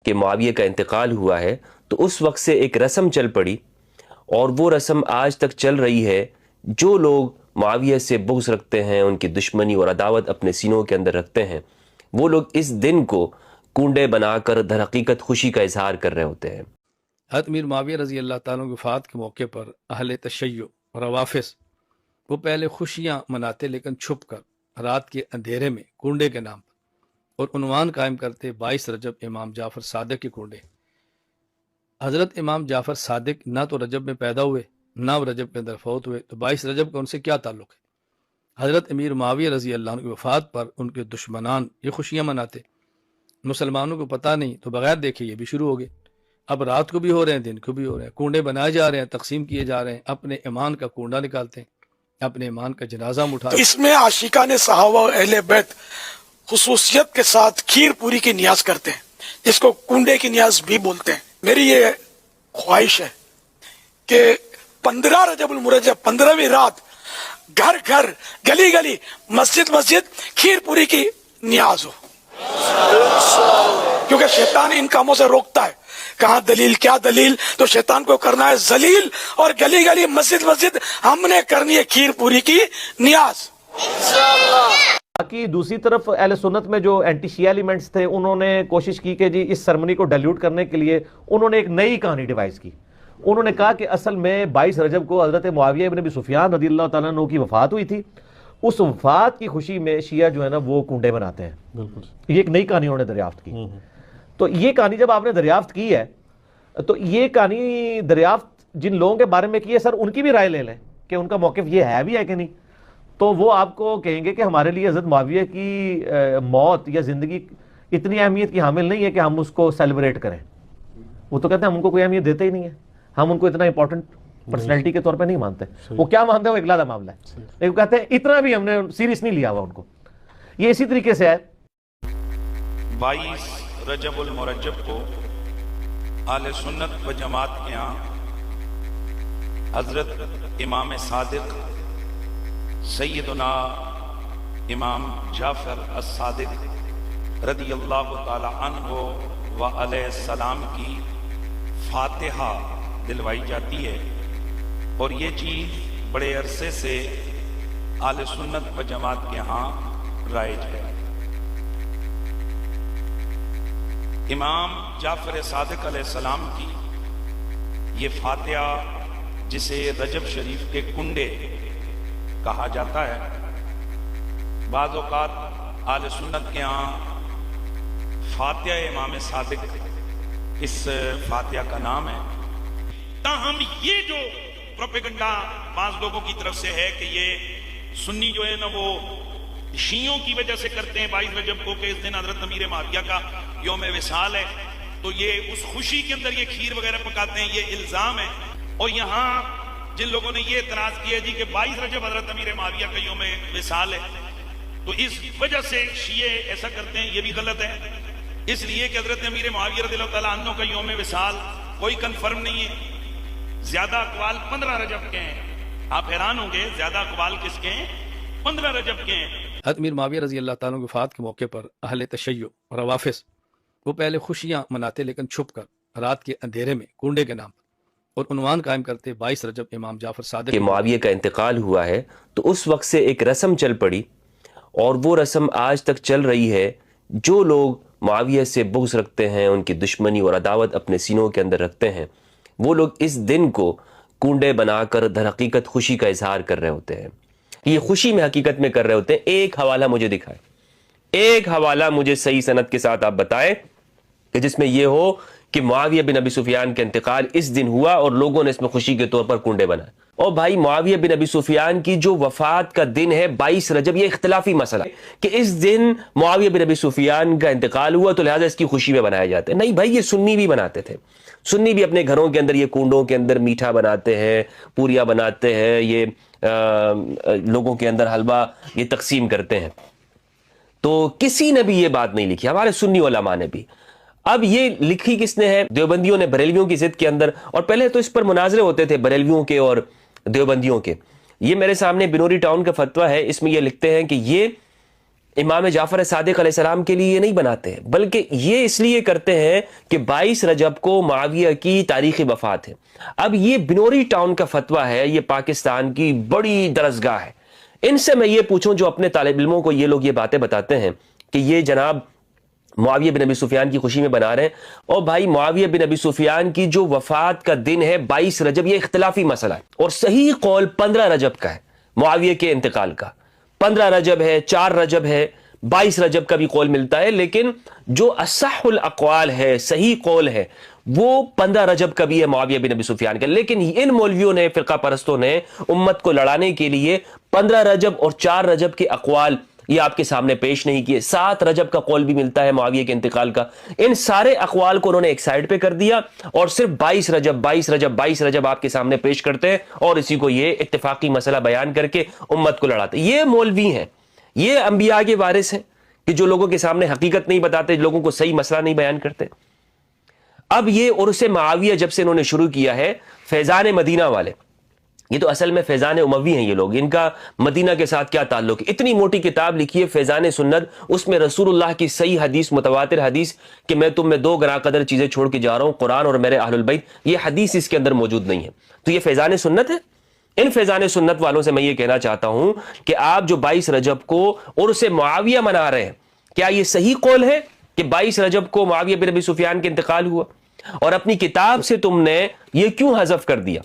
کہ معاویہ کا انتقال ہوا ہے تو اس وقت سے ایک رسم چل پڑی، اور وہ رسم آج تک چل رہی ہے۔ جو لوگ معاویہ سے بغض رکھتے ہیں، ان کی دشمنی اور عداوت اپنے سینوں کے اندر رکھتے ہیں، وہ لوگ اس دن کو کنڈے بنا کر در حقیقت خوشی کا اظہار کر رہے ہوتے ہیں۔ حضرت امیر معاویہ رضی اللہ تعالیٰ عنہ کی وفات کے موقع پر اہل تشیع اور روافض وہ پہلے خوشیاں مناتے لیکن چھپ کر رات کے اندھیرے میں کنڈے کے نام پر، اور عنوان قائم کرتے 22 رجب امام جعفر صادق کے کنڈے۔ حضرت امام جعفر صادق نہ تو رجب میں پیدا ہوئے، نہ وہ رجب کے اندر فوت ہوئے، تو 22 رجب کا ان سے کیا تعلق ہے؟ حضرت امیر معاویہ رضی اللہ عنہ کی وفات پر ان کے دشمنان یہ خوشیاں مناتے، مسلمانوں کو پتہ نہیں تو بغیر دیکھے یہ بھی شروع ہو گئے۔ اب رات کو بھی ہو رہے ہیں، دن کو بھی ہو رہے ہیں، کنڈے بنائے جا رہے ہیں، تقسیم کیے جا رہے ہیں، اپنے ایمان کا کنڈا نکالتے ہیں، اپنے ایمان کا جنازہ اٹھاتے ہیں۔ اس میں عاشقان صحابہ و اہل بیت خصوصیت کے ساتھ کھیر پوری کی نیاز کرتے ہیں، جس کو کنڈے کی نیاز بھی بولتے ہیں۔ میری یہ خواہش ہے کہ 15 رجب المرجب 15ویں رات گھر گھر گلی گلی مسجد مسجد کھیر پوری کی نیاز ہو، کیونکہ شیطان ان کاموں سے روکتا ہے۔ کہاں دلیل، کیا دلیل؟ تو شیطان کو کرنا ہے ذلیل، اور گلی گلی مسجد مسجد ہم نے کرنی ہے کھیر پوری کی نیاز۔ باقی دوسری طرف اہل سنت میں جو اینٹی شیعہ ایلیمنٹس تھے، انہوں نے کوشش کی کہ جی اس سرمنی کو ڈیلیوٹ کرنے کے لیے انہوں نے ایک نئی کہانی ڈیوائز کی۔ انہوں نے کہا کہ اصل میں 22 رجب کو حضرت معاویہ ابن ابی سفیان رضی اللہ تعالیٰ عنہ کی وفات ہوئی تھی، اس وفات کی خوشی میں شیعہ جو ہے نا وہ کنڈے بناتے ہیں۔ یہ ایک نئی کہانی انہوں نے دریافت کی۔ تو یہ کہانی جب آپ نے دریافت کی ہے تو یہ کہانی دریافت جن لوگوں کے بارے میں کی ہے، سر ان کی بھی رائے لے لیں کہ ان کا موقف یہ ہے بھی ہے کہ نہیں، تو وہ آپ کو کہیں گے کہ ہمارے لیے حضرت معاویہ کی موت یا زندگی اتنی اہمیت کی حامل نہیں ہے کہ ہم اس کو سیلیبریٹ کریں۔ وہ تو کہتے ہیں ہم ان کو کوئی اہمیت دیتے ہی نہیں ہے، ہم ان کو اتنا امپورٹنٹ پرسنالٹی کے طور پہ نہیں مانتے۔ وہ کیا مانتے ہیں وہ ایک علیحدہ معاملہ ہے، لیکن کہتے ہیں اتنا بھی ہم نے سیریس نہیں لیا ہوا ان کو۔ یہ اسی طریقے سے ہے 22 رجب المرجب کو اہل سنت و جماعت کے ہاں حضرت امام صادق سیدنا امام جعفر الصادق رضی اللہ تعالی عنہ و علیہ السلام کی فاتحہ دلوائی جاتی ہے، اور یہ چیز بڑے عرصے سے اہل سنت و جماعت کے ہاں رائج ہے۔ امام جعفر صادق علیہ السلام کی یہ فاتحہ، جسے رجب شریف کے کنڈے کہا جاتا ہے، بعض اوقات اہل سنت کے ہاں فاتحہ امام صادق اس فاتحہ کا نام ہے۔ تاہم یہ جو پروپیگنڈا بعض لوگوں کی طرف سے ہے کہ یہ سنی جو ہے نا وہ شیعوں کی وجہ سے کرتے ہیں 22 رجب کو کہ اس دن حضرت امیر معاویہ کا یوم وصال ہے، تو یہ اس خوشی کے اندر یہ کھیر وغیرہ پکاتے ہیں، یہ الزام ہے۔ اور یہاں جن لوگوں نے یہ اعتراض کیا جی کہ 22 رجب حضرت امیر معاویہ کا یوم وصال ہے، تو اس وجہ سے شیعہ ایسا کرتے ہیں، یہ بھی غلط ہے۔ اس لیے کہ حضرت امیر معاویہ رضی اللہ تعالیٰ عنہ کا یوم وصال کوئی کنفرم نہیں ہے، زیادہ اقوال 15 رجب کے ہیں۔ آپ حیران ہوں گے زیادہ اقوال کس کے ہیں؟ 15 رجب کے ہیں۔ حضرت امیر معاویہ رضی اللہ تعالیٰ عنہ کی وفات کے موقع پر اہل تشیع اور روافض وہ پہلے خوشیاں مناتے لیکن چھپ کر رات کے اندھیرے میں کنڈے کے نام پر، اور عنوان قائم کرتے 22 رجب امام جعفر صادق کہ معاویہ کا انتقال ہوا ہے تو اس وقت سے ایک رسم چل پڑی، اور وہ رسم آج تک چل رہی ہے۔ جو لوگ معاویہ سے بغض رکھتے ہیں، ان کی دشمنی اور عداوت اپنے سینوں کے اندر رکھتے ہیں، وہ لوگ اس دن کو کنڈے بنا کر در حقیقت خوشی کا اظہار کر رہے ہوتے ہیں۔ یہ خوشی میں حقیقت میں کر رہے ہوتے ہیں۔ ایک حوالہ مجھے دکھائیں، ایک حوالہ مجھے صحیح سند کے ساتھ آپ بتائیں کہ جس میں یہ ہو کہ معاویہ بن ابی سفیان کا انتقال اس دن ہوا اور لوگوں نے اس میں خوشی کے طور پر کنڈے بنائے۔ اور بھائی معاویہ بن ابی سفیان کی جو وفات کا دن ہے 22 رجب، یہ اختلافی مسئلہ ہے کہ اس دن معاویہ بن ابی سفیان کا انتقال ہوا تو لہٰذا اس کی خوشی میں بنایا جاتا ہے۔ نہیں بھائی، یہ سنی بھی بناتے تھے، سنی بھی اپنے گھروں کے اندر یہ کنڈوں کے اندر میٹھا بناتے ہیں، پوریاں بناتے ہیں، یہ لوگوں کے اندر حلوہ یہ تقسیم کرتے ہیں۔ تو کسی نے بھی یہ بات نہیں لکھی، ہمارے سنی علماء نے بھی۔ اب یہ لکھی کس نے ہے؟ دیوبندیوں نے بریلویوں کی ضد کے اندر، اور پہلے تو اس پر مناظرے ہوتے تھے بریلویوں کے اور دیوبندیوں کے۔ یہ میرے سامنے بنوری ٹاؤن کا فتویٰ ہے، اس میں یہ لکھتے ہیں کہ یہ امام جعفر صادق علیہ السلام کے لیے یہ نہیں بناتے ہیں، بلکہ یہ اس لیے کرتے ہیں کہ 22 رجب کو معاویہ کی تاریخی وفات ہے۔ اب یہ بنوری ٹاؤن کا فتویٰ ہے، یہ پاکستان کی بڑی درسگاہ ہے۔ ان سے میں یہ پوچھوں جو اپنے طالب علموں کو یہ لوگ یہ باتیں بتاتے ہیں کہ یہ جناب معاویہ بن ابی سفیان کی خوشی میں بنا رہے ہیں، اور بھائی معاویہ بن ابی سفیان کی جو وفات کا دن ہے 22 رجب، یہ اختلافی مسئلہ ہے، اور صحیح قول 15 رجب کا ہے معاویہ کے انتقال کا۔ 15 رجب ہے، 4 رجب ہے، 22 رجب کا بھی قول ملتا ہے، لیکن جو اصح الاقوال ہے، صحیح قول ہے، وہ 15 رجب کا بھی ہے معاویہ بن ابی سفیان کا۔ لیکن ان مولویوں نے، فرقہ پرستوں نے امت کو لڑانے کے لیے 15 رجب اور 4 رجب کے اقوال یہ آپ کے سامنے پیش نہیں کیے۔ 7 رجب کا قول بھی ملتا ہے معاویہ کے انتقال کا۔ ان سارے اقوال کو انہوں نے ایک سائڈ پہ کر دیا اور صرف 22 رجب آپ کے سامنے پیش کرتے ہیں، اور اسی کو یہ اتفاقی مسئلہ بیان کر کے امت کو لڑاتے ہیں۔ یہ مولوی ہیں، یہ انبیاء کے وارث ہیں کہ جو لوگوں کے سامنے حقیقت نہیں بتاتے، لوگوں کو صحیح مسئلہ نہیں بیان کرتے۔ اب یہ عرس معاویہ جب سے انہوں نے شروع کیا ہے، فیضان مدینہ والے، یہ تو اصل میں فیضان اموی ہیں یہ لوگ، ان کا مدینہ کے ساتھ کیا تعلق ہے؟ اتنی موٹی کتاب لکھی ہے فیضان سنت، اس میں رسول اللہ کی صحیح حدیث، متواتر حدیث کہ میں تم میں 2 گراں قدر چیزیں چھوڑ کے جا رہا ہوں، قرآن اور میرے اہل البیت، یہ حدیث اس کے اندر موجود نہیں ہے۔ تو یہ فیضان سنت ہے۔ ان فیضان سنت والوں سے میں یہ کہنا چاہتا ہوں کہ آپ جو 22 رجب کو عرس معاویہ منا رہے ہیں، کیا یہ صحیح قول ہے کہ 22 رجب کو معاویہ بن ابی سفیان کے انتقال ہوا؟ اور اپنی کتاب سے تم نے یہ کیوں حذف کر دیا؟